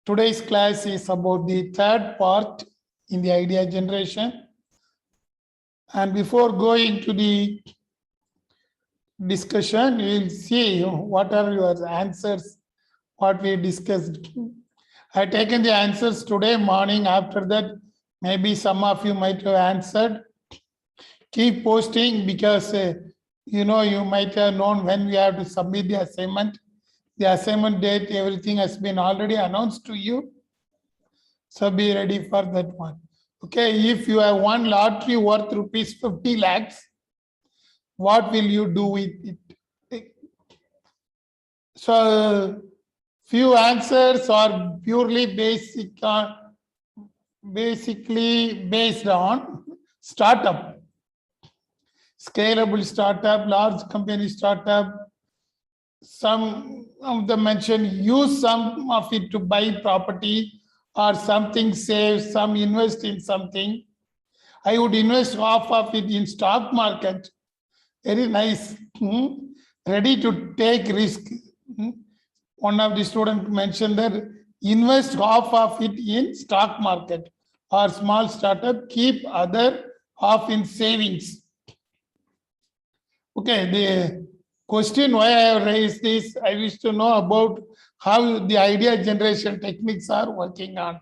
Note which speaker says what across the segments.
Speaker 1: Today's class is about the third part in the idea generation. And before going to the discussion, we will see what are your answers, what we discussed. I have taken the answers today morning. After that, maybe some of you might have answered. Keep posting because you might have known when we have to submit the assignment. The assignment date, everything has been already announced to you. So be ready for that one. Okay, if you have won lottery worth rupees 50 lakhs, what will you do with it? So few answers are purely basically based on startup. Scalable startup, large company startup. Some of them mention use some of it to buy property or something, save, some invest in something. I would invest half of it in stock market. Very nice. Ready to take risk. One of the students mentioned that invest half of it in stock market or small startup, keep other half in savings. Okay, the question why I have raised this, I wish to know about how the idea generation techniques are working on.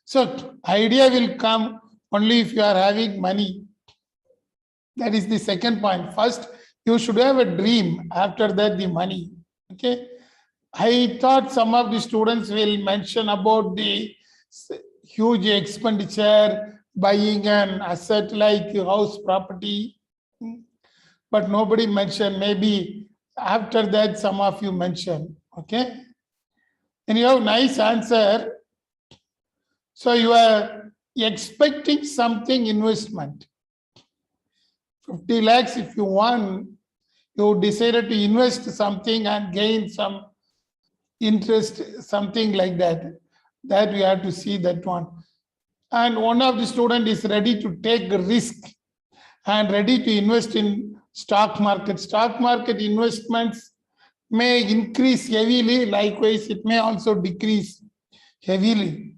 Speaker 1: So idea will come only if you are having money. That is the second point. First, you should have a dream. After that, the money. Okay. I thought some of the students will mention about the huge expenditure, buying an asset like house property, but nobody mentioned. Maybe after that, some of you mentioned. Okay. And you have nice answer. So you are expecting something investment. 50 lakhs if you won, you decided to invest something and gain some interest, something like that. That we have to see that one. And one of the student is ready to take risk and ready to invest in stock market. Stock market investments may increase heavily. Likewise, it may also decrease heavily.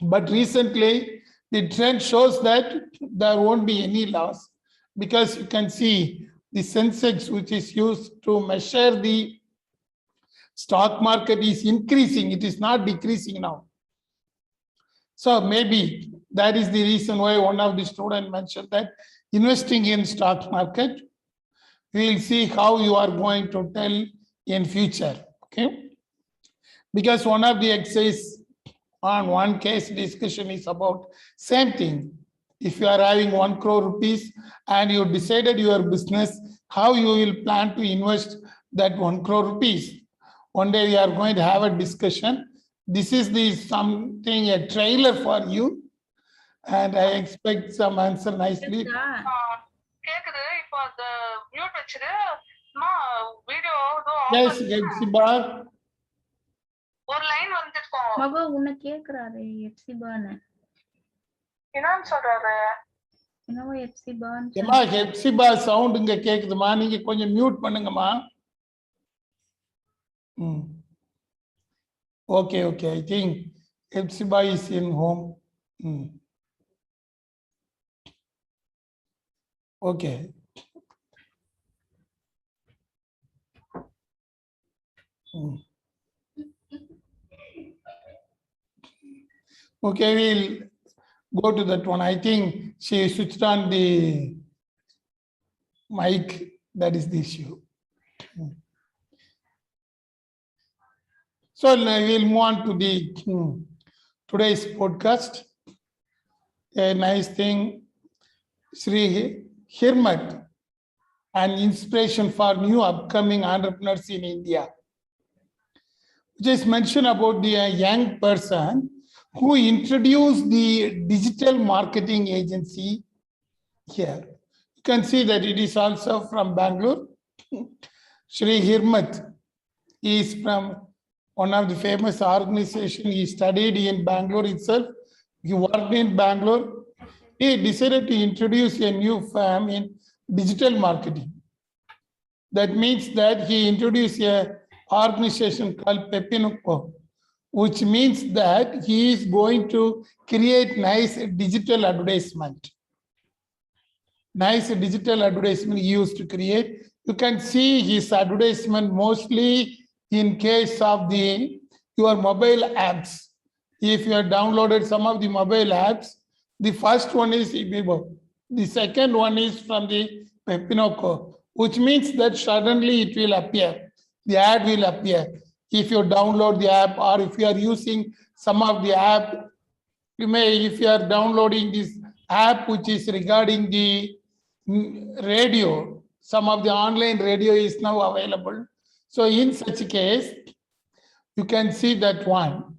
Speaker 1: But recently, the trend shows that there won't be any loss because you can see the Sensex, which is used to measure the stock market, is increasing. It is not decreasing now. So maybe that is the reason why one of the students mentioned that investing in stock market, we will see how you are going to tell in future. Okay. Because one of the exercises on one case discussion is about same thing. If you are having 1 crore rupees and you decided your business, how you will plan to invest that 1 crore rupees. One day we are going to have a discussion. This is the something, a trailer for you. And I expect some answer nicely. Yes, Hepzibah.
Speaker 2: ஒரு line வந்துட்டோம்
Speaker 3: மகா உன்னை கேக்குறாரு எப்சிபான்னு
Speaker 2: என்னன்னு சொல்றாரு
Speaker 3: என்னவோ எப்சிபான்னு
Speaker 1: ஏமா Hephzibah sound இங்க கேக்குதுமா, நீங்க கொஞ்சம் mute பண்ணுங்கம்மா. Okay, I think Hepzibah is in home. Okay. Okay, we'll go to that one. I think she switched on the mic. That is the issue. So we'll move on to the today's podcast. A nice thing, Sri Hirmat, an inspiration for new upcoming entrepreneurs in India. Just mention about the young person who introduced the digital marketing agency here. You can see that it is also from Bangalore. Sri Hirmat is from one of the famous organizations. He studied in Bangalore itself. He worked in Bangalore. He decided to introduce a new firm in digital marketing. That means that he introduced a organization called Pepinukko, which means that he is going to create nice digital advertisement. Nice digital advertisement he used to create. You can see his advertisement mostly in case of your mobile apps. If you have downloaded some of the mobile apps, the first one is Ibibo. The second one is from the Pepinoco, which means that suddenly it will appear. The ad will appear. If you download the app or if you are using some of the app, if you are downloading this app which is regarding the radio, some of the online radio is now available. So in such a case, you can see that one.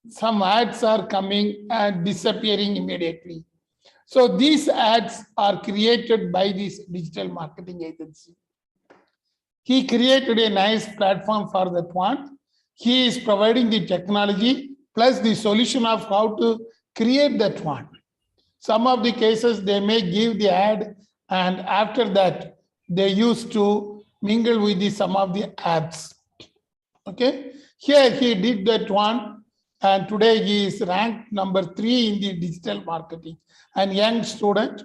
Speaker 1: Some ads are coming and disappearing immediately. So these ads are created by this digital marketing agency. He created a nice platform for that one. He is providing the technology plus the solution of how to create that one. Some of the cases they may give the ad and after that they used to mingle with some of the apps. Okay, here he did that one and today he is ranked number 3 in the digital marketing and young student.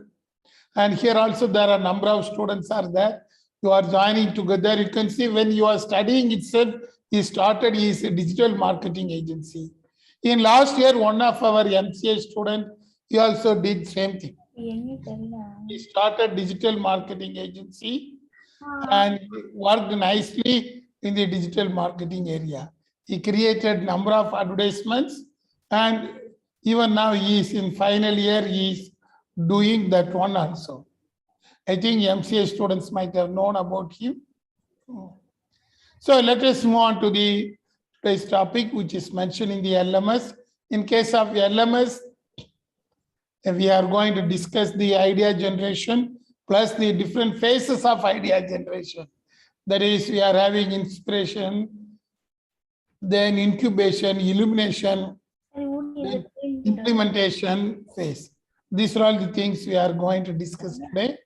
Speaker 1: And here also there are number of students are there. You are joining together. You can see when you are studying itself, he started his digital marketing agency. In last year, one of our MCA student, he also did same thing. He started digital marketing agency and worked nicely in the digital marketing area. He created number of advertisements and even now he is in final year, he is doing that one also. I think MCA students might have known about him. So let us move on to the today's topic, which is mentioned in the LMS. In case of LMS, we are going to discuss the idea generation plus the different phases of idea generation. That is, we are having inspiration, then incubation, illumination, then implementation phase. These are all the things we are going to discuss today.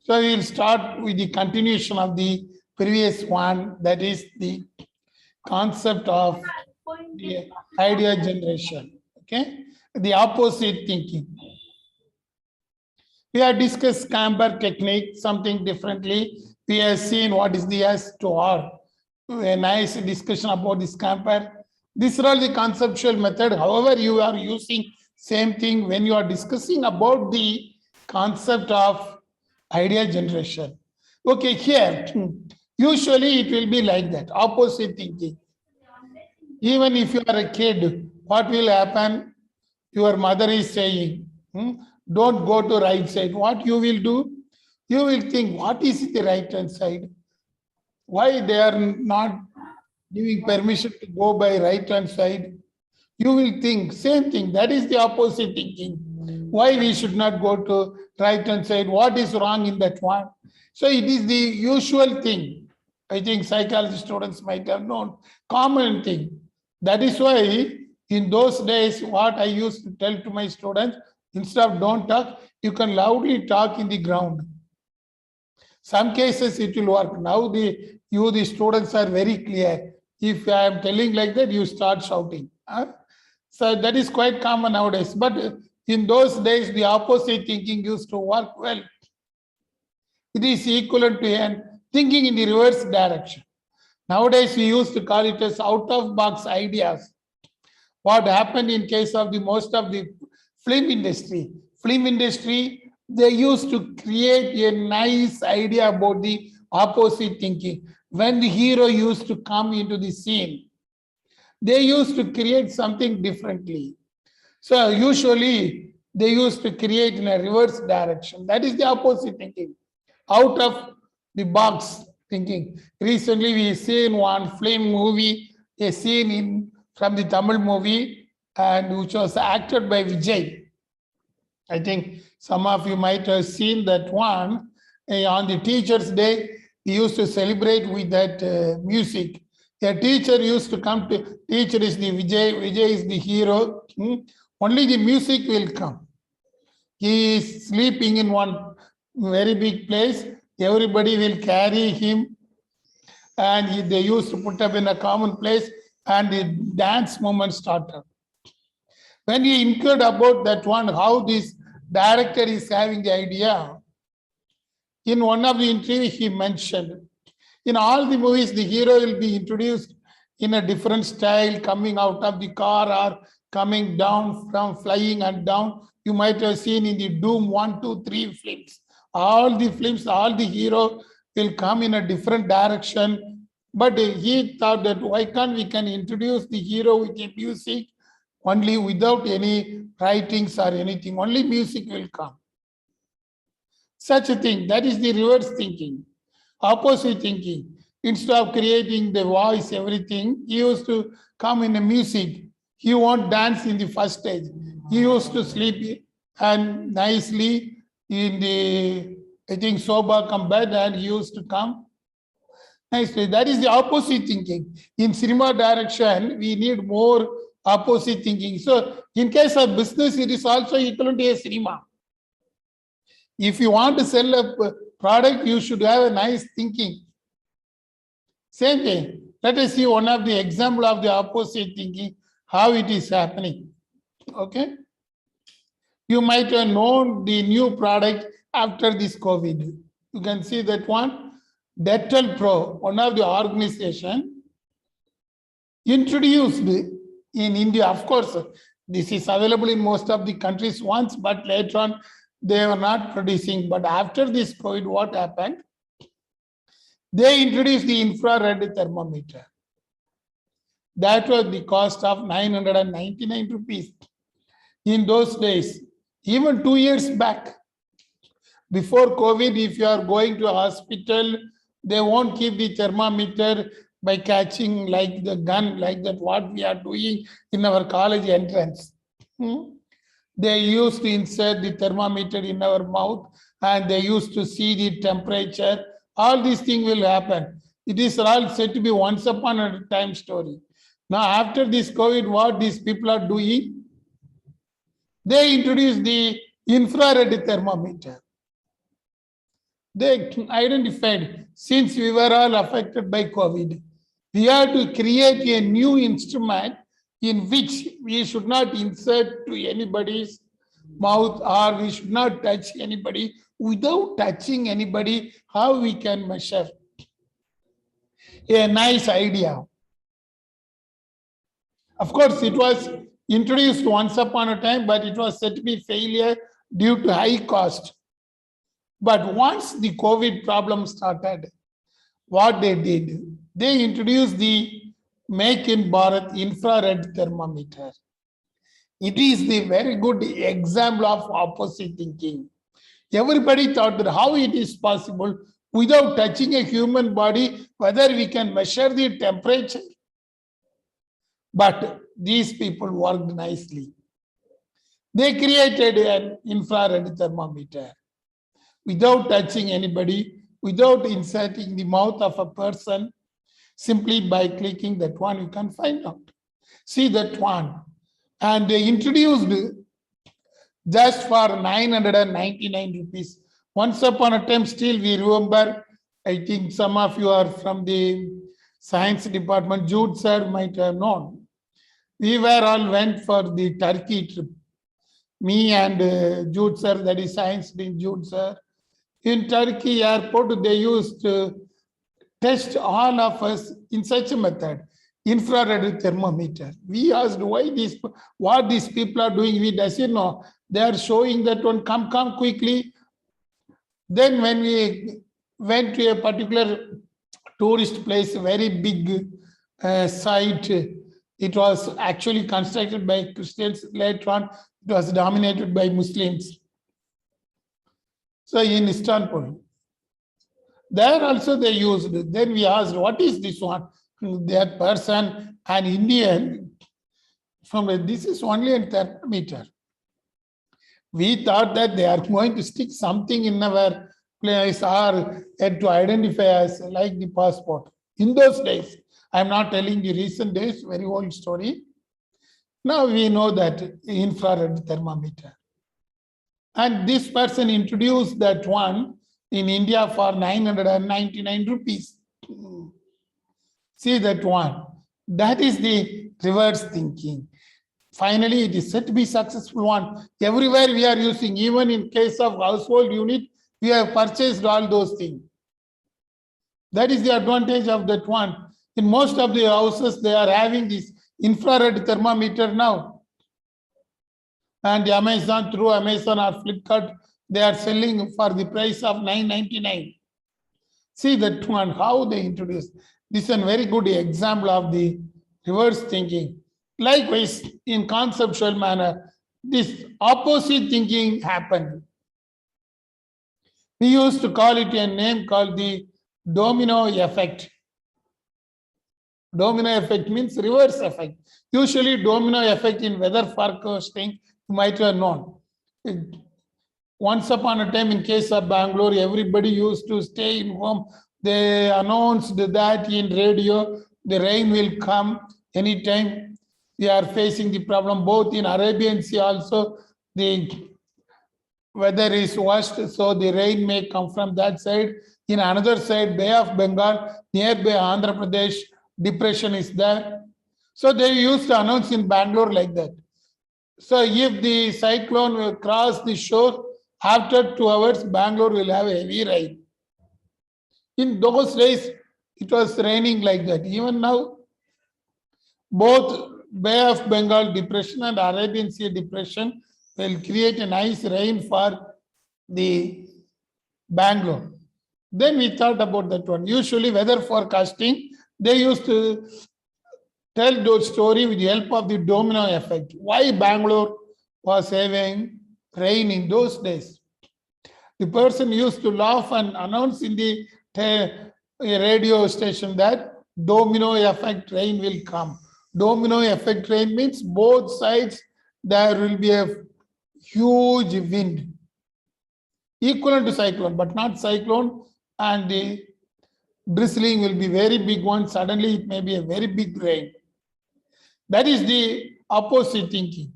Speaker 1: So we will start with the continuation of the previous one, that is the concept of the idea generation. Okay, the opposite thinking. We have discussed Camper technique, something differently. We have seen what is the S to R. A nice discussion about this Camper. These are all the conceptual method. However, you are using same thing when you are discussing about the concept of idea generation. Okay, here, usually it will be like that, opposite thinking. Even if you are a kid, what will happen? Your mother is saying, don't go to right side. What you will do? You will think, what is the right hand side? Why they are not giving permission to go by right hand side? You will think same thing. That is the opposite thinking. Why we should not go to right hand side? What is wrong in that one? So it is the usual thing. I think psychology students might have known, common thing. That is why in those days, what I used to tell to my students, instead of don't talk, you can loudly talk in the ground. Some cases it will work. Now the students are very clear. If I am telling like that, you start shouting. So that is quite common nowadays. But in those days, the opposite thinking used to work well. It is equivalent to thinking in the reverse direction. Nowadays, we used to call it as out-of-box ideas. What happened in case of the most of the film industry? Film industry, they used to create a nice idea about the opposite thinking. When the hero used to come into the scene, they used to create something differently. So usually they used to create in a reverse direction. That is the opposite thinking, out of the box thinking. Recently we seen one film movie, a scene from the Tamil movie, and which was acted by Vijay. I think some of you might have seen that one. On the Teachers' Day, we used to celebrate with that music. A teacher used to come to, teacher is the Vijay is the hero. Only the music will come. He is sleeping in one very big place. Everybody will carry him and they used to put up in a common place. and the dance movement started. When he inquired about that one, how this director is having the idea, in one of the interviews he mentioned, in all the movies, the hero will be introduced in a different style, coming out of the car or coming down from flying and down. You might have seen in the Doom 1, 2, 3 films. All the films, all the hero will come in a different direction. But he thought that why can't we can introduce the hero with the music only without any writings or anything, only music will come. Such a thing, that is the reverse thinking, opposite thinking. Instead of creating the voice, everything, he used to come in the music. He won't dance in the first stage. He used to sleep and nicely in the, I think, soba come bed, and he used to come nicely. That is the opposite thinking. In cinema direction, we need more opposite thinking. So in case of business, it is also equivalent to a cinema. If you want to sell a product, you should have a nice thinking. Same thing. Let us see one of the example of the opposite thinking, how it is happening. Okay. You might have known the new product after this COVID. You can see that one. Dental Pro, one of the organization, introduced in India. Of course, this is available in most of the countries once, but later on, they were not producing. But after this COVID, what happened? They introduced the infrared thermometer. That was the cost of 999 rupees. In those days, even 2 years back, before COVID, if you are going to a hospital, they won't keep the thermometer by catching like the gun, like that what we are doing in our college entrance. They used to insert the thermometer in our mouth, and they used to see the temperature. All these things will happen. It is all said to be once upon a time story. Now, after this COVID, what these people are doing? They introduced the infrared thermometer. They identified, since we were all affected by COVID, we have to create a new instrument in which we should not insert to anybody's mouth, or we should not touch anybody. Without touching anybody, how we can measure? A nice idea. Of course, it was introduced once upon a time, but it was said to be failure due to high cost. But once the COVID problem started, what they did, they introduced the Make in Bharat infrared thermometer. It is the very good example of opposite thinking. Everybody thought that how it is possible without touching a human body, whether we can measure the temperature. But these people worked nicely. They created an infrared thermometer without touching anybody, without inserting the mouth of a person. Simply by clicking that one, you can find out. See that one. And they introduced just for 999 rupees. Once upon a time, still we remember, I think some of you are from the science department, Jude sir might have known. We were all went for the Turkey trip. Me and Jude sir, that is science dean Jude sir. In Turkey airport, they used to test all of us in such a method, infrared thermometer. We asked what these people are doing. We doesn't know. They are showing that one, come quickly. Then when we went to a particular tourist place, very big site, it was actually constructed by Christians. Later on, it was dominated by Muslims. So in Istanbul, there also they used. Then we asked, what is this one? That person, an Indian, this is only a thermometer. We thought that they are going to stick something in our place or to identify us like the passport. In those days, I'm not telling the recent days, very old story. Now we know that infrared thermometer. And this person introduced that one in India for 999 rupees. See that one. That is the reverse thinking. Finally, it is said to be successful one. Everywhere we are using, even in case of household unit, we have purchased all those things. That is the advantage of that one. In most of the houses, they are having this infrared thermometer now. And Amazon, through Amazon or Flipkart, they are selling for the price of $9.99. See that one, how they introduce. This is a very good example of the reverse thinking. Likewise, in conceptual manner, this opposite thinking happened. We used to call it a name called the domino effect. Domino effect means reverse effect. Usually domino effect in weather forecasting, you might have known. Once upon a time in case of Bangalore, everybody used to stay in home. They announced that in radio, the rain will come anytime. We are facing the problem both in Arabian Sea also, the weather is worst, so the rain may come from that side. In another side, Bay of Bengal, nearby Andhra Pradesh, depression is there. So they used to announce in Bangalore like that. So if the cyclone will cross the shore, after 2 hours, Bangalore will have heavy rain. In those days, it was raining like that. Even now, both Bay of Bengal depression and Arabian Sea depression will create a nice rain for the Bangalore. Then we thought about that one. Usually weather forecasting, they used to tell those story with the help of the domino effect. Why Bangalore was having rain in those days? The person used to laugh and announce in the radio station that domino effect rain will come. Domino effect rain means both sides there will be a huge wind equivalent to cyclone, but not cyclone, and the drizzling will be very big one. Suddenly it may be a very big rain. That is the opposite thinking.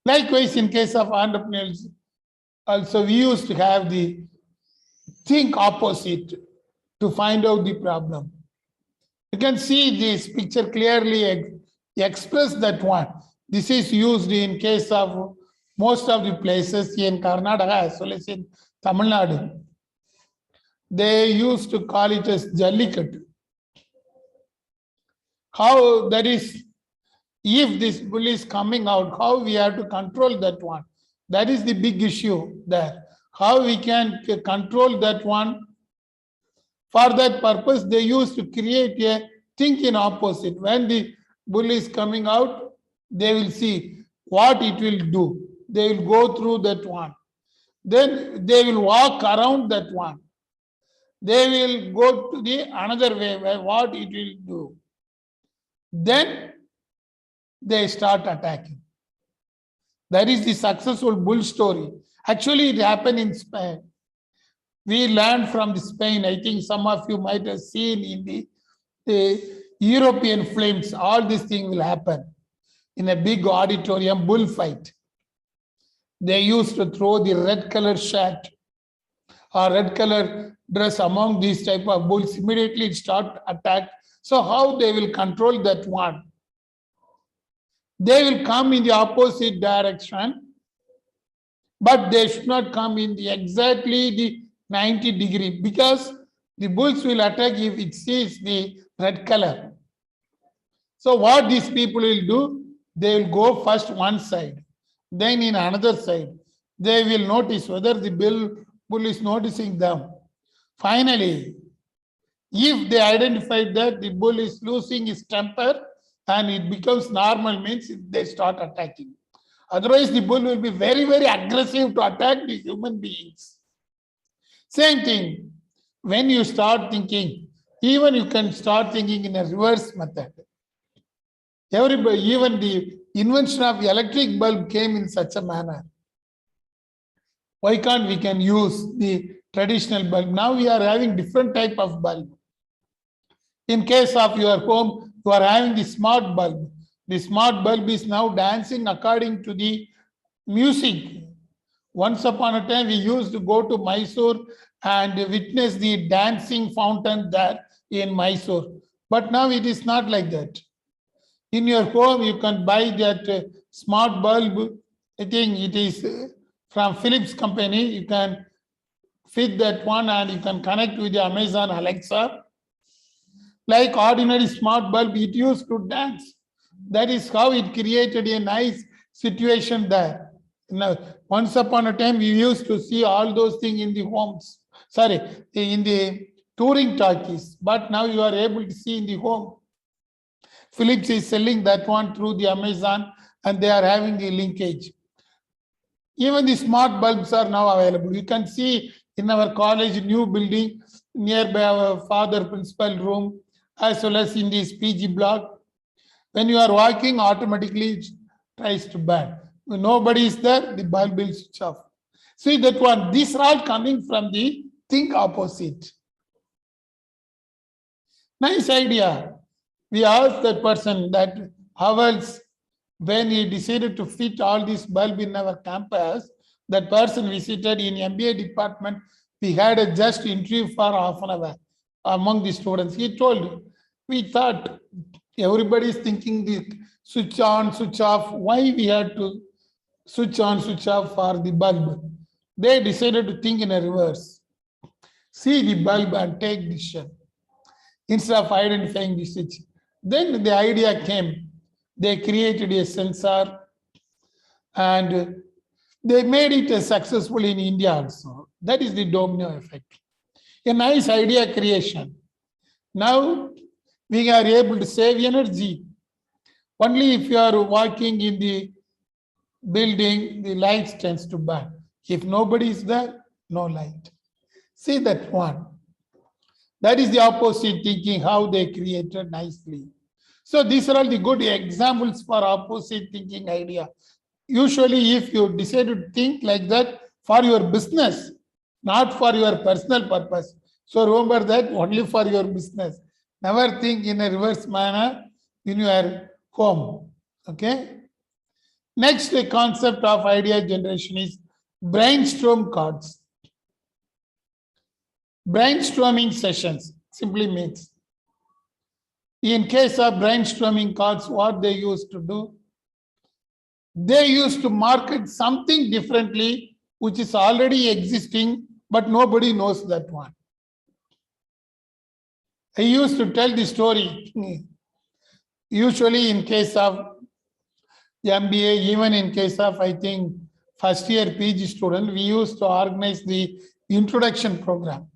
Speaker 1: Likewise, in case of entrepreneurs, also we used to have the think opposite to find out the problem. You can see this picture clearly express that one. This is used in case of most of the places in Karnataka as well as in Tamil Nadu. They used to call it as Jallikattu. How that is, if this bull is coming out, how we have to control that one. That is the big issue there. How we can control that one. For that purpose, they used to create a think in opposite. When the bull is coming out, they will see what it will do. They will go through that one. Then they will walk around that one. They will go to the another way where what it will do. Then they start attacking. That is the successful bull story. Actually, it happened in Spain. We learned from the Spain. I think some of you might have seen in the European films, all these things will happen in a big auditorium bullfight. They used to throw the red color shirt or red color dress among these type of bulls. Immediately it start attack. So how they will control that one? They will come in the opposite direction, but they should not come in the exactly the 90-degree, because the bulls will attack if it sees the red color. So what these people will do, they will go first one side, then in another side. They will notice whether the bull is noticing them. Finally, if they identify that the bull is losing his temper and it becomes normal, means they start attacking. Otherwise, the bull will be very, very aggressive to attack the human beings. Same thing, when you start thinking, even you can start thinking in a reverse method. Everybody, even the invention of the electric bulb came in such a manner. Why can't we can use the traditional bulb? Now we are having different type of bulb. In case of your home, you are having the smart bulb. The smart bulb is now dancing according to the music. Once upon a time, we used to go to Mysore and witness the dancing fountain there in Mysore. But now it is not like that. In your home, you can buy that smart bulb. I think it is from Philips company. You can fit that one and you can connect with the Amazon Alexa. Like ordinary smart bulb, it used to dance. That is how it created a nice situation there. Now, once upon a time, we used to see all those things in the homes. Sorry, in the touring talkies. But now you are able to see in the home. Philips is selling that one through the Amazon and they are having the linkage. Even the smart bulbs are now available. You can see in our college new building nearby our father principal room, as well as in this PG block. When you are walking, automatically it tries to burn. When nobody is there, the bulb will switch off. See that one, these are all coming from the think opposite. Nice idea. We asked that person that how else, when he decided to fit all these bulb in our campus, that person visited in MBA department. We had a just interview for half an hour among the students. He told, we thought everybody is thinking the switch on, switch off. Why we had to switch on, switch off for the bulb? They decided to think in a reverse. See the bulb and take decision instead of identifying the switch. Then the idea came. They created a sensor and they made it successful in India also. That is the domino effect. A nice idea creation. Now we are able to save energy. Only if you are walking in the building, the lights tends to burn. If nobody is there, no light. See that one. That is the opposite thinking, how they created nicely. So these are all the good examples for opposite thinking idea. Usually, if you decide to think like that for your business, not for your personal purpose. So remember that only for your business. Never think in a reverse manner in your home. Okay. Next concept of idea generation is brainstorm cards. Brainstorming sessions simply means, in case of brainstorming cards, what they used to do, they used to market something differently, which is already existing, but nobody knows that one. I used to tell the story. Usually in case of MBA, even in case of, I think, first year PG student, we used to organize the introduction program.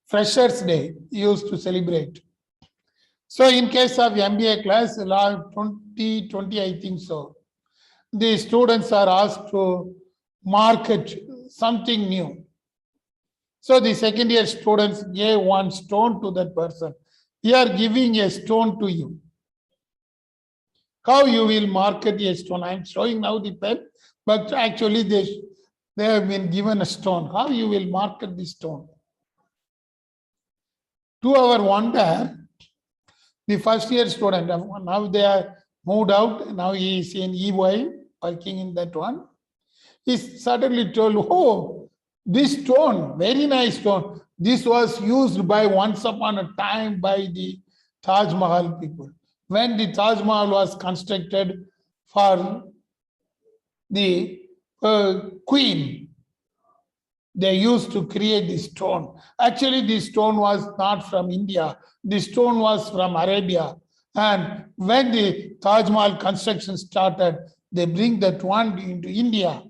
Speaker 1: Freshers Day used to celebrate. So in case of MBA class, 2020, I think so, the students are asked to market something new. So the second year students gave one stone to that person. We are giving a stone to you. How you will market a stone? I am showing now the pen, but actually they have been given a stone. How you will market the stone? To our wonder, the first year student, now they are moved out, now he is in EY, working in that one. He suddenly told, oh, this stone, very nice stone, this was used by once upon a time by the Taj Mahal people. When the Taj Mahal was constructed for the queen, they used to create this stone. Actually, this stone was not from India. This stone was from Arabia. And when the Taj Mahal construction started, they bring that one into India.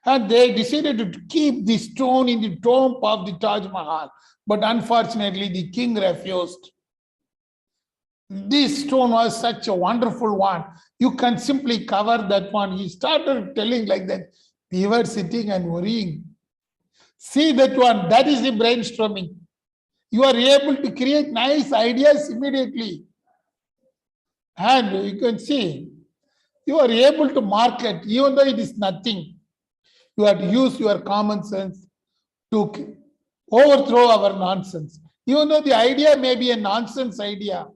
Speaker 1: And they decided to keep the stone in the tomb of the Taj Mahal. But unfortunately, the king refused. This stone was such a wonderful one. You can simply cover that one. He started telling like that. We were sitting and worrying. See that one, that is the brainstorming. You are able to create nice ideas immediately. And you can see, you are able to market, even though it is nothing. You have to use your common sense to overthrow our nonsense. Even though the idea may be a nonsense idea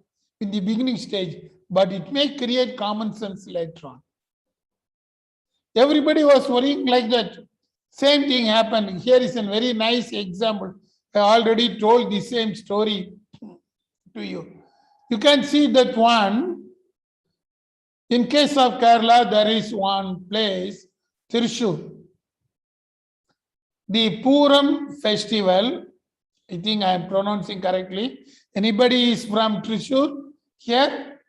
Speaker 1: in the beginning stage, but it may create common sense later on. Everybody was worrying like that. Same thing happened. Here is a very nice example. I already told the same story to you. You can see that one. In case of Kerala, there is one place, Thrissur. The Puram festival, I think I am pronouncing correctly. Anybody is from Thrissur here?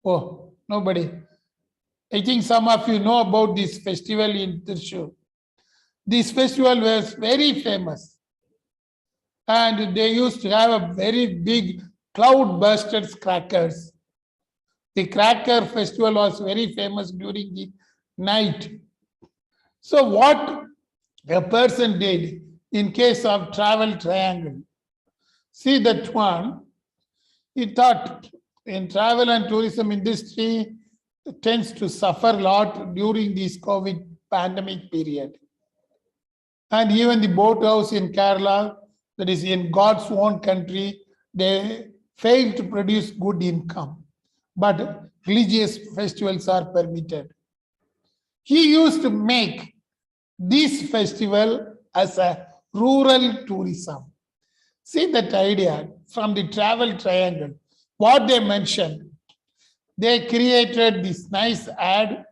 Speaker 1: Oh, nobody. I think some of you know about this festival in Thrissur. This festival was very famous. And they used to have a very big cloud-bursters crackers. The cracker festival was very famous during the night. So what a person did in case of travel triangle, see that one, he thought in travel and tourism industry tends to suffer a lot during this COVID pandemic period. And even the boathouse in Kerala, that is in God's own country, they failed to produce good income. But religious festivals are permitted. He used to make this festival as a rural tourism. See that idea from the travel triangle. What they mentioned, they created this nice ad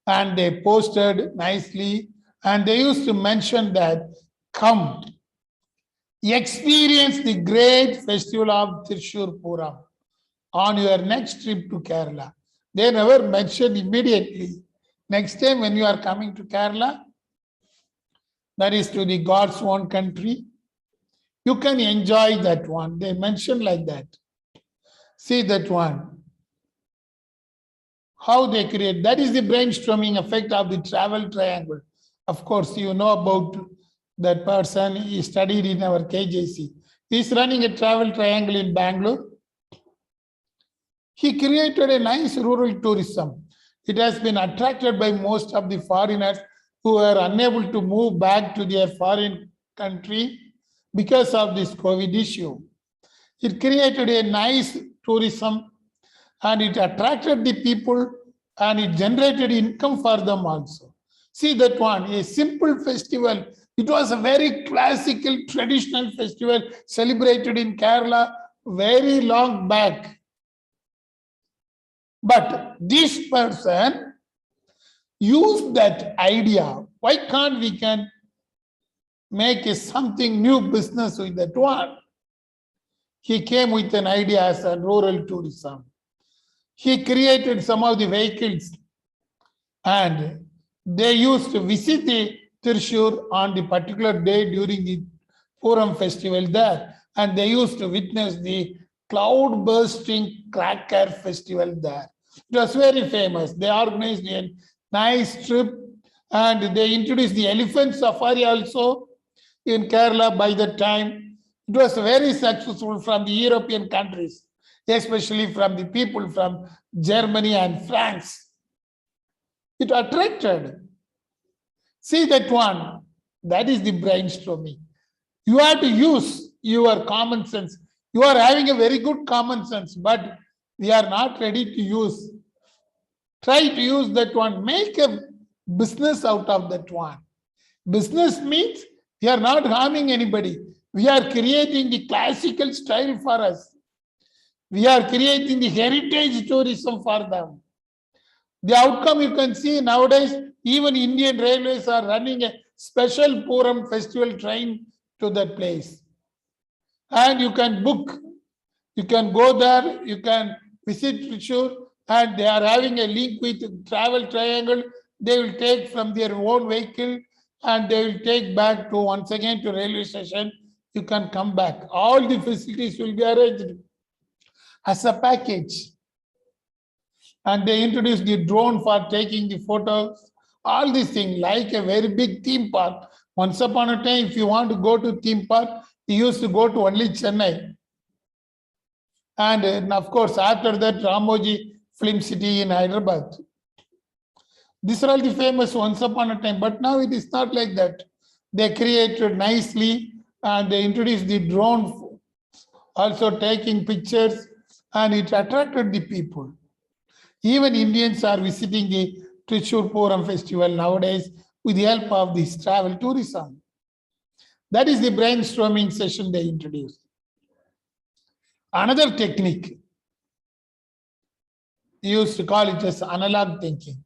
Speaker 1: and they posted nicely, and they used to mention that, come, experience the great festival of Thrissur Puram on your next trip to Kerala. They never mentioned immediately. Next time when you are coming to Kerala, that is to the God's own country, you can enjoy that one. They mentioned like that. See that one. How they create. That is the brainstorming effect of the travel triangle. Of course, you know about that person. He studied in our KJC. He is running a travel triangle in Bangalore. He created a nice rural tourism. It has been attracted by most of the foreigners who are unable to move back to their foreign country because of this COVID issue. It created a nice tourism and it attracted the people and it generated income for them also. See that one, a simple festival. It was a very classical, traditional festival celebrated in Kerala very long back. But this person used that idea. Why can't we can make a something new business with that one? He came with an idea as a rural tourism. He created some of the vehicles and they used to visit the Thrissur on the particular day during the Puram festival there. And they used to witness the cloud bursting cracker festival there. It was very famous. They organized a nice trip and they introduced the elephant safari also in Kerala by the time. It was very successful from the European countries, especially from the people from Germany and France. It attracted. See that one, that is the brainstorming. You have to use your common sense. You are having a very good common sense, but we are not ready to use. Try to use that one. Make a business out of that one. Business means we are not harming anybody. We are creating the classical style for us. We are creating the heritage tourism for them. The outcome you can see nowadays, even Indian Railways are running a special Puram festival train to that place. And you can book. You can go there, you can visit Thrissur, and they are having a link with Travel Triangle. They will take from their own vehicle and they will take back to once again to railway station. You can come back. All the facilities will be arranged as a package. And they introduced the drone for taking the photos. All these things like a very big theme park. Once upon a time, if you want to go to theme park, you used to go to only Chennai. And of course, after that, Ramoji Film City in Hyderabad. These are all the famous once upon a time, but now it is not like that. They created nicely and they introduced the drone, also taking pictures, and it attracted the people. Even Indians are visiting the Thrissur Puram festival nowadays with the help of this travel tourism. That is the brainstorming session they introduced. Another technique used to call it as analog thinking.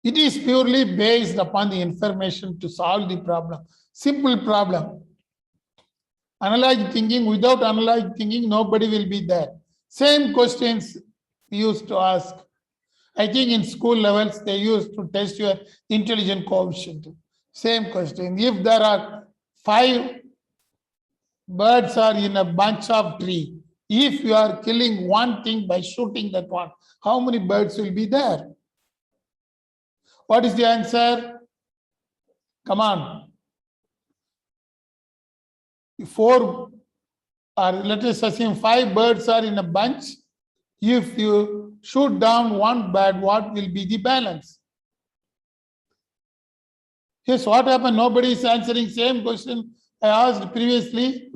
Speaker 1: It is purely based upon the information to solve the problem. Simple problem. Analog thinking, without analog thinking, nobody will be there. Same questions used to ask. I think in school levels, they used to test your intelligence coefficient. Same question. If there are 5 birds are in a bunch of tree, if you are killing one thing by shooting that one, how many birds will be there? What is the answer? Come on. 4, or let us assume 5 birds are in a bunch. If you shoot down one bird, what will be the balance? Yes, what happened? Nobody is answering. Same question I asked previously.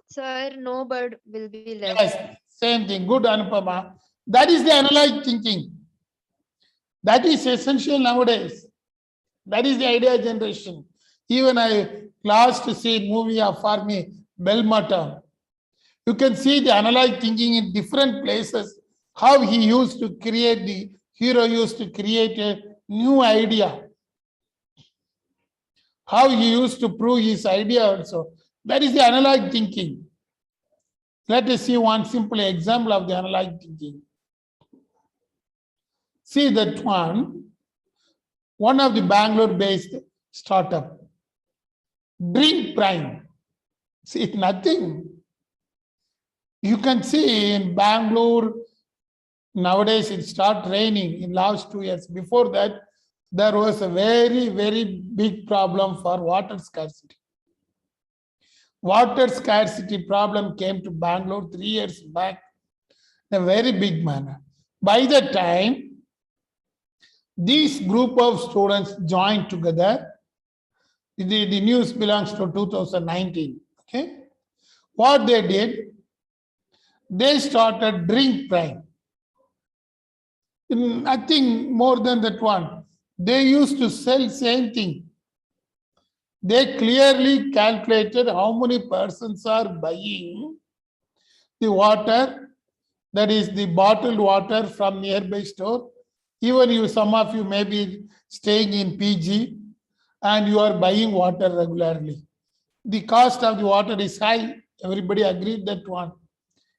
Speaker 4: Sir, no bird will be left.
Speaker 1: Yes, same thing. Good, Anupama. That is the analytic thinking. That is essential nowadays. That is the idea generation. Even I last to see movie of Army, Belmotta. You can see the analytic thinking in different places. How he used to create, the hero used to create a new idea. How he used to prove his idea also. That is the analytic thinking. Let us see one simple example of the analytic thinking. See that one of the Bangalore-based startup, Drink Prime. See, it's nothing. You can see in Bangalore, nowadays it started raining in last 2 years. Before that, there was a very, very big problem for water scarcity. Water scarcity problem came to Bangalore 3 years back in a very big manner. By the time, this group of students joined together. The news belongs to 2019. Okay, what they did, they started Drink Prime. Nothing more than that one. They used to sell same thing. They clearly calculated how many persons are buying the water, that is the bottled water from nearby store. Even you, some of you may be staying in PG and you are buying water regularly. The cost of the water is high. Everybody agreed that one.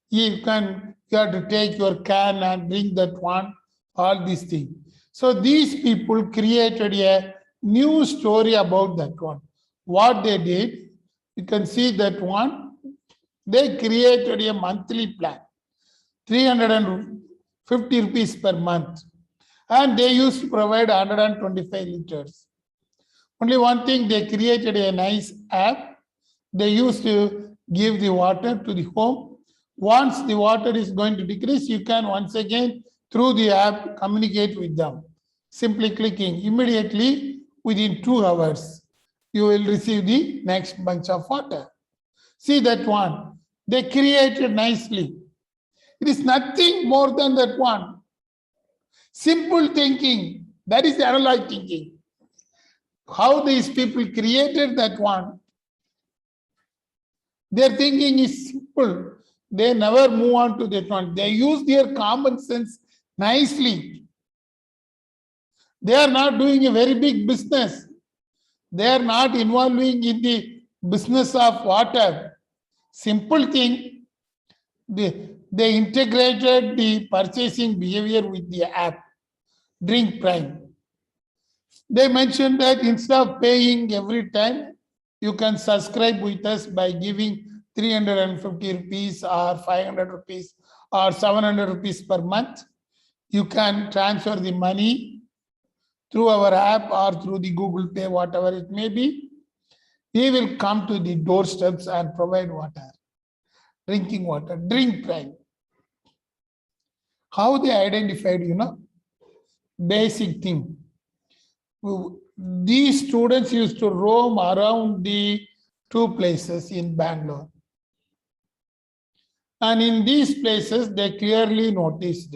Speaker 1: You have to take your can and bring that one, all these things. So these people created a new story about that one. What they did, you can see that one, they created a monthly plan, 350 rupees per month. And they used to provide 125 liters. Only one thing, they created a nice app. They used to give the water to the home. Once the water is going to decrease, you can once again, through the app, communicate with them. Simply clicking, immediately within 2 hours, you will receive the next bunch of water. See that one. They created nicely. It is nothing more than that one. Simple thinking, that is the analytic thinking. How these people created that one, their thinking is simple. They never move on to that one. They use their common sense nicely. They are not doing a very big business. They are not involving in the business of water. Simple thing, they integrated the purchasing behavior with the app, Drink Prime. They mentioned that instead of paying every time, you can subscribe with us by giving 350 rupees or 500 rupees or 700 rupees per month. You can transfer the money through our app or through the Google Pay, whatever it may be. We will come to the doorsteps and provide water, drinking water, Drink Prime. How they identified, basic thing. These students used to roam around the 2 places in Bangalore. And in these places, they clearly noticed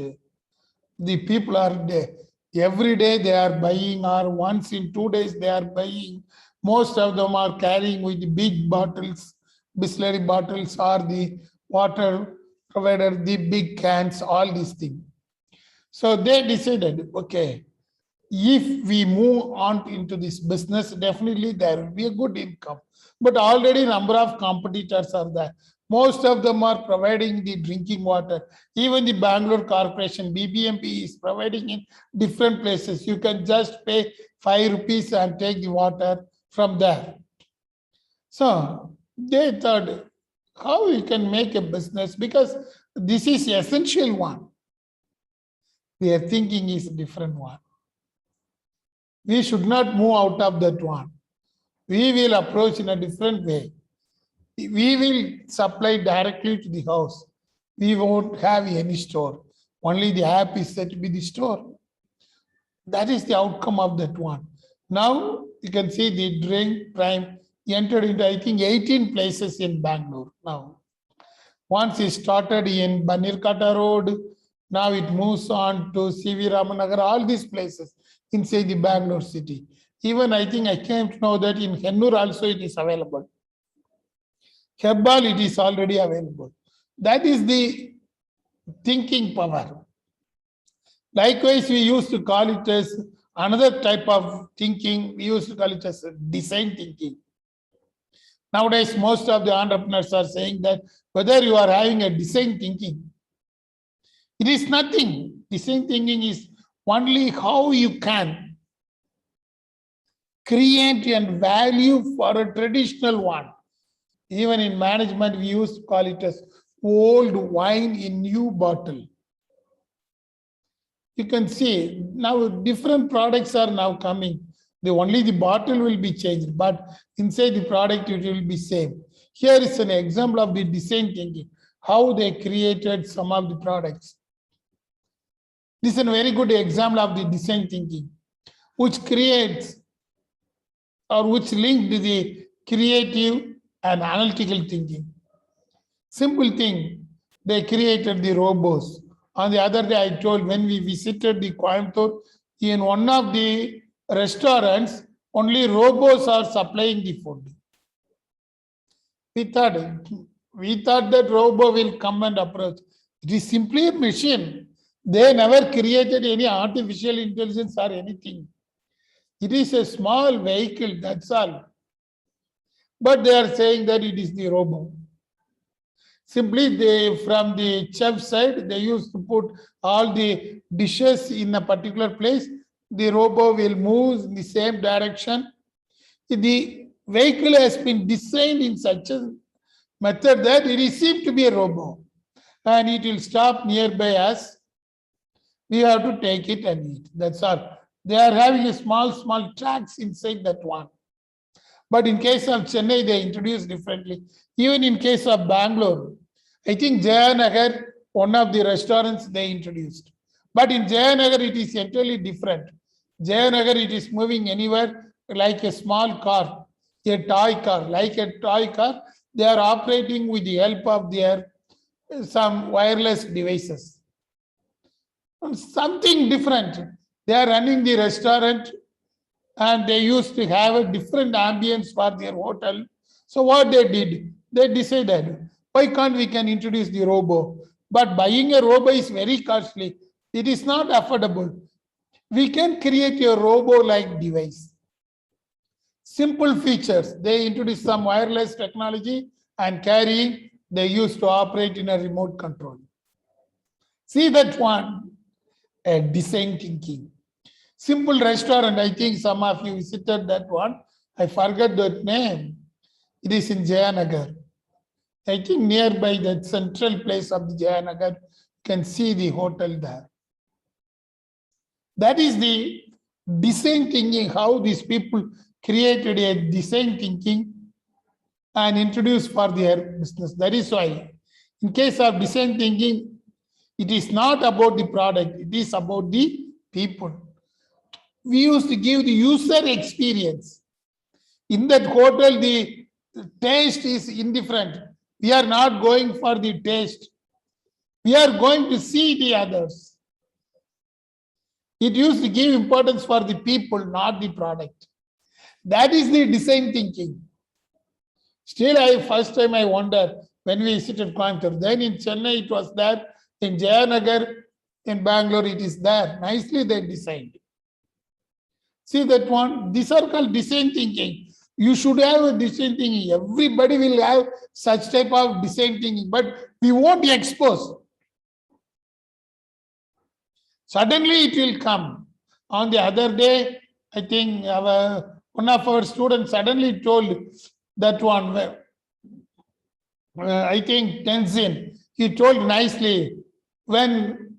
Speaker 1: the people are there. Every day they are buying, or once in 2 days they are buying. Most of them are carrying with big bottles Bisleri bottles or the water provider, the big cans, all these things. So they decided, okay, if we move on into this business, definitely there will be a good income. But already number of competitors are there. Most of them are providing the drinking water. Even the Bangalore Corporation, BBMP is providing in different places. You can just pay 5 rupees and take the water from there. So they thought, how we can make a business, because this is essential one. Their thinking is a different one. We should not move out of that one. We will approach in a different way. We will supply directly to the house. We won't have any store. Only the app is said to be the store. That is the outcome of that one. Now you can see the Drink Prime entered into, I think, 18 places in Bangalore now. Once it started in Banirkata Road, now it moves on to CV Ramanagar, all these places inside the Bangalore city. Even I think I came to know that in Hennur also it is available. Hebbal, it is already available. That is the thinking power. Likewise, we used to call it as another type of thinking. We used to call it as design thinking. Nowadays, most of the entrepreneurs are saying that whether you are having a design thinking, it is nothing. Design thinking is only how you can create and value for a traditional one. Even in management, we used to call it as old wine in new bottle. You can see now different products are now coming. Only the bottle will be changed, but inside the product it will be same. Here is an example of the design thinking, how they created some of the products. This is a very good example of the design thinking, which creates or which linked the creative and analytical thinking. Simple thing, they created the robots. On the other day, I told when we visited the Coimbatore, in one of the restaurants, only robots are supplying the food. We thought that robot will come and approach. It is simply a machine. They never created any artificial intelligence or anything. It is a small vehicle, that's all. But they are saying that it is the robot. Simply from the chef side, they used to put all the dishes in a particular place. The robot will move in the same direction. The vehicle has been designed in such a method that it is seemed to be a robot. And it will stop nearby us. We have to take it and eat. That's all. They are having a small tracks inside that one. But in case of Chennai, they introduced differently. Even in case of Bangalore, I think Jayanagar, one of the restaurants they introduced. But in Jayanagar, it is entirely different. Jayanagar, it is moving anywhere like a small car, a toy car. Like a toy car, they are operating with the help of their some wireless devices. Something different. They are running the restaurant and they used to have a different ambience for their hotel. So what they did, they decided, why can't we can introduce the robo? But buying a robo is very costly. It is not affordable. We can create a robo-like device. Simple features. They introduced some wireless technology and carrying, they used to operate in a remote control. See that one, a design thinking. Simple restaurant, I think some of you visited that one. I forgot that name. It is in Jayanagar. I think nearby that central place of the Jayanagar, you can see the hotel there. That is the design thinking, how these people created a design thinking and introduced for their business. That is why, in case of design thinking, it is not about the product, it is about the people. We used to give the user experience. In that hotel, the taste is indifferent. We are not going for the taste. We are going to see the others. It used to give importance for the people, not the product. That is the design thinking. Still, first time I wonder when we visited Coimbatore. Then in Chennai it was there. In Jayanagar, in Bangalore it is there. Nicely they designed. See that one? These are called design thinking. You should have a design thinking. Everybody will have such type of design thinking, but we won't expose. Suddenly it will come. On the other day, I think one of our students suddenly told that one, I think Tenzin, he told nicely, when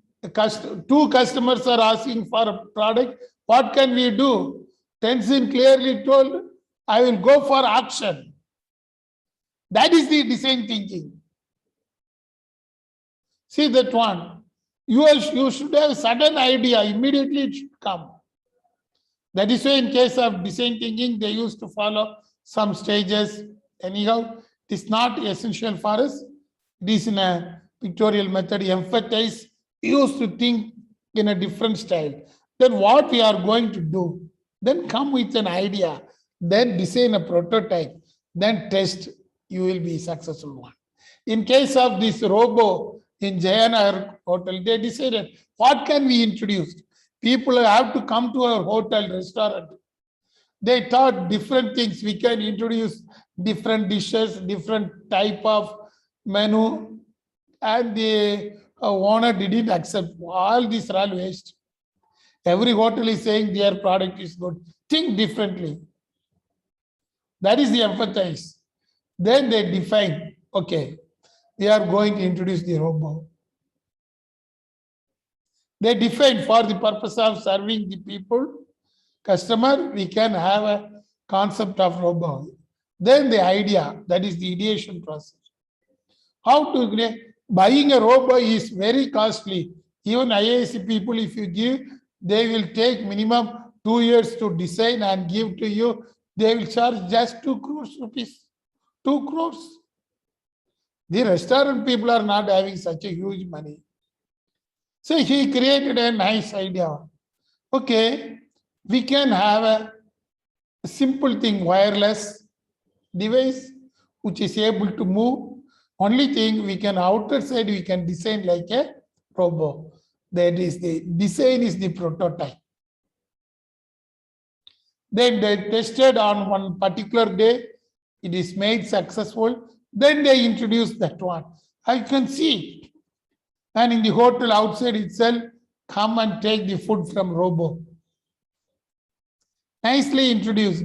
Speaker 1: two customers are asking for a product, what can we do? Tenzin clearly told, I will go for auction. That is the design thinking. See that one. You should have a sudden idea, immediately it should come. That is why in case of design thinking, they used to follow some stages. Anyhow, it is not essential for us. It is in a pictorial method, emphasize, used to think in a different style. Then what we are going to do, then come with an idea, then design a prototype, then test, you will be successful one. In case of this robo in Jayanagar hotel, they decided, what can we introduce? People have to come to our hotel, restaurant. They thought different things. We can introduce different dishes, different type of menu, and the owner didn't accept. All these are all waste. Every hotel is saying their product is good. Think differently. That is the emphasis. Then they define, okay, we are going to introduce the robot. They define for the purpose of serving the people, customer, we can have a concept of robot. Then the idea, that is the ideation process. How to buying a robot is very costly. Even IISc people, if you give, they will take minimum 2 years to design and give to you. They will charge just 2 crores rupees. 2 crores. The restaurant people are not having such a huge money. So he created a nice idea. Okay, we can have a simple thing, wireless device, which is able to move. Only thing we can outer side, we can design like a robot. That is the design is the prototype. Then they tested on one particular day. It is made successful. Then they introduced that one. I can see it. And in the hotel outside itself, come and take the food from robo. Nicely introduced.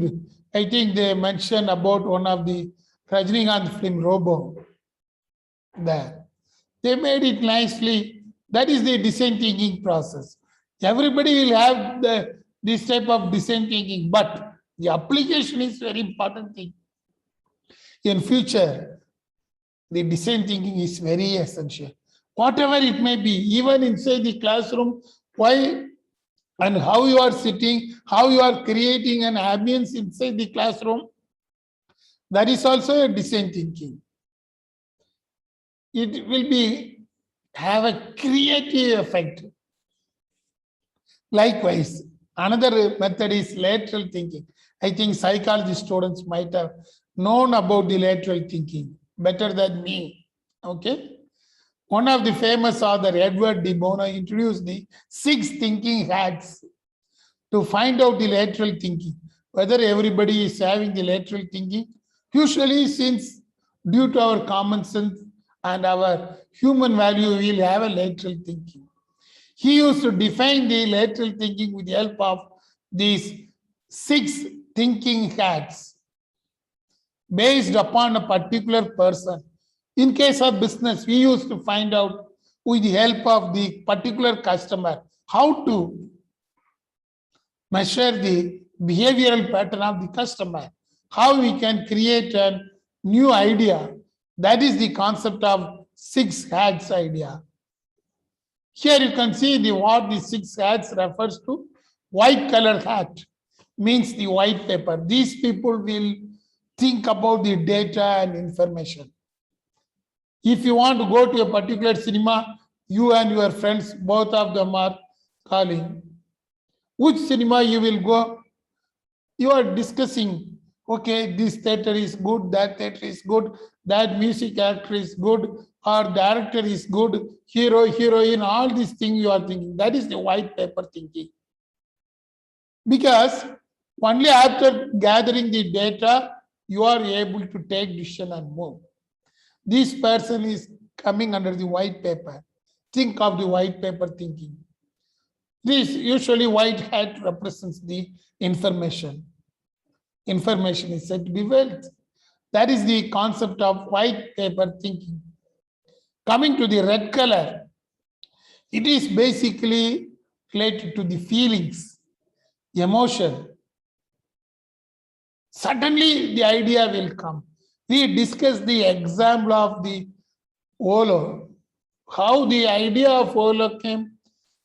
Speaker 1: I think they mentioned about one of the Rajinikanth film robo. There. They made it nicely. That is the design thinking process. Everybody will have this type of design thinking, but the application is very important thing. In future, the design thinking is very essential. Whatever it may be, even inside the classroom, why and how you are sitting, how you are creating an ambience inside the classroom, that is also a design thinking. It will have a creative effect. Likewise, another method is lateral thinking. I think psychology students might have known about the lateral thinking better than me. Okay. One of the famous author, Edward de Bono, introduced the 6 thinking hats to find out the lateral thinking, whether everybody is having the lateral thinking. Usually, since due to our common sense and our human value, we will have a lateral thinking. He used to define the lateral thinking with the help of these 6 thinking hats based upon a particular person. In case of business, we used to find out with the help of the particular customer how to measure the behavioral pattern of the customer, how we can create a new idea. That is the concept of 6 hats idea. Here you can see what the 6 hats refers to. White color hat means the white paper. These people will think about the data and information. If you want to go to a particular cinema, you and your friends, both of them are calling. Which cinema you will go? You are discussing, okay, this theater is good, that theater is good, that music actor is good, or director is good, hero, heroine, all these things you are thinking. That is the white paper thinking. Because only after gathering the data, you are able to take decision and move. This person is coming under the white paper. Think of the white paper thinking. This usually white hat represents the information. Information is said to be wealth. That is the concept of white paper thinking. Coming to the red color, it is basically related to the feelings, emotion. Suddenly the idea will come. We discussed the example of the Olo, how the idea of Olo came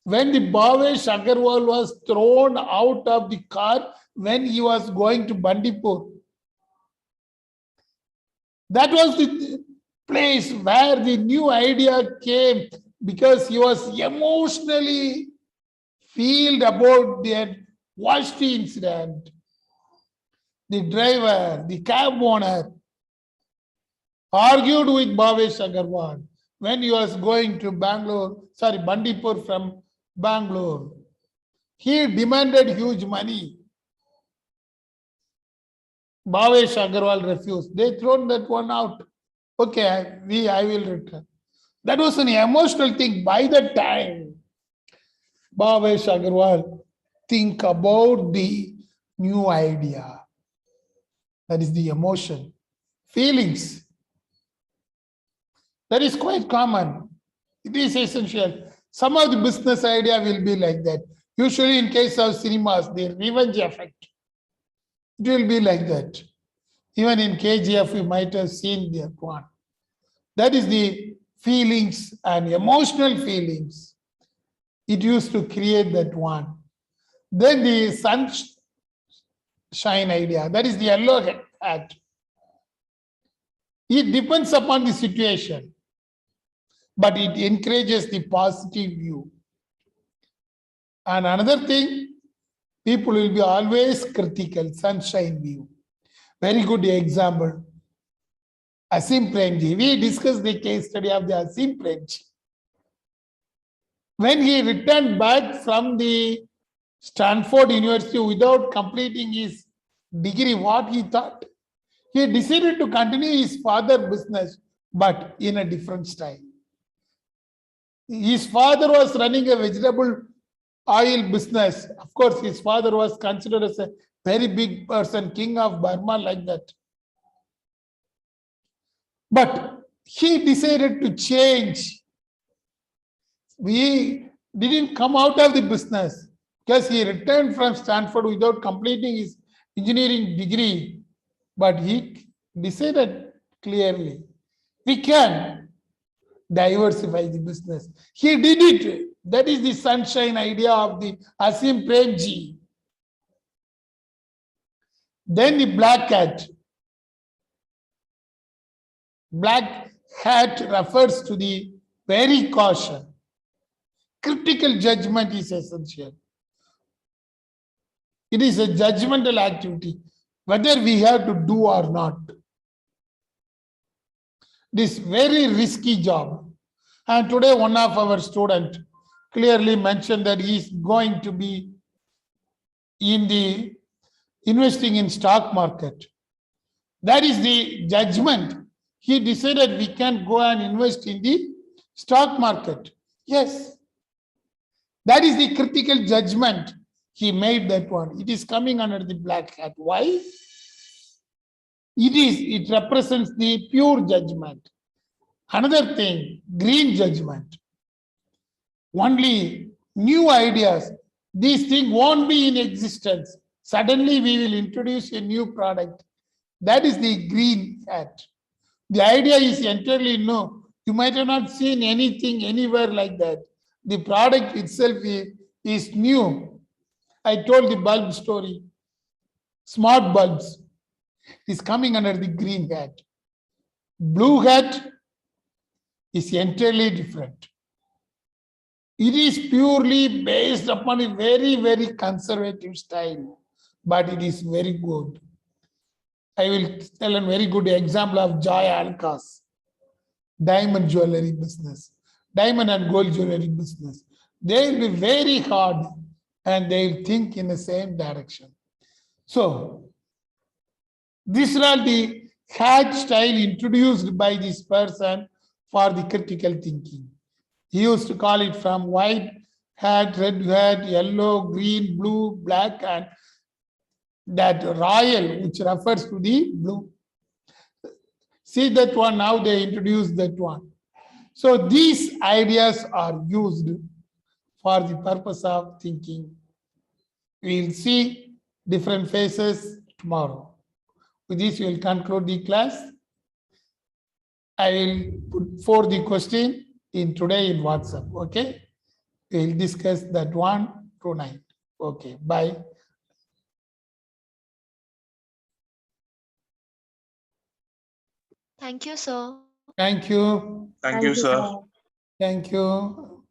Speaker 1: when the Bhavesh Agarwal was thrown out of the car when he was going to Bandipur. That was the place where the new idea came because he was emotionally filled about that worst incident. The driver, the cab owner, argued with Bhavesh Agarwal when he was going to Bandipur from Bangalore. He demanded huge money. Bhavesh Agarwal refused. They thrown that one out. Okay, I will return. That was an emotional thing. By the time Bhavesh Agarwal think about the new idea, that is the emotion, feelings. That is quite common. It is essential. Some of the business idea will be like that. Usually in case of cinemas, the revenge effect. It will be like that. Even in KGF, you might have seen that one. That is the feelings and emotional feelings. It used to create that one. Then the sunshine idea, that is the yellow hat. It depends upon the situation, but it encourages the positive view. And another thing, people will be always critical, sunshine view. Very good example. Asim Premji. We discussed the case study of the Asim Premji. When he returned back from the Stanford University without completing his degree, what he thought? He decided to continue his father's business, but in a different style. His father was running a vegetable oil business. Of course, his father was considered as a very big person, king of Burma, like that. But he decided to change. We didn't come out of the business because he returned from Stanford without completing his engineering degree. But he decided clearly, we can diversify the business. He did it. That is the sunshine idea of the Asim Premji. Then the black hat. Black hat refers to the very caution. Critical judgment is essential. It is a judgmental activity, whether we have to do or not. This very risky job. And today one of our students clearly mentioned that he is going to be in the investing in stock market. That is the judgment. He decided we can go and invest in the stock market. Yes. That is the critical judgment. He made that one. It is coming under the black hat. Why? It represents the pure judgment. Another thing, green judgment. Only new ideas. These things won't be in existence. Suddenly we will introduce a new product. That is the green hat. The idea is entirely new. You might have not seen anything anywhere like that. The product itself is new. I told the bulb story. Smart bulbs is coming under the green hat. Blue hat is entirely different. It is purely based upon a very, very conservative style, but it is very good. I will tell a very good example of Joy Alucas, diamond jewelry business, diamond and gold jewelry business. They will be very hard and they will think in the same direction. So, these are the hat style introduced by this person for the critical thinking. He used to call it from white hat, red hat, yellow, green, blue, black, and that royal, which refers to the blue. See that one, now they introduced that one. So these ideas are used for the purpose of thinking. We'll see different phases tomorrow. With this, we will conclude the class. I will put forth the question in today in WhatsApp. Okay. We'll discuss that one tonight. Okay. Bye.
Speaker 4: Thank you, sir.
Speaker 1: Thank you.
Speaker 5: Thank you, sir.
Speaker 1: Thank you.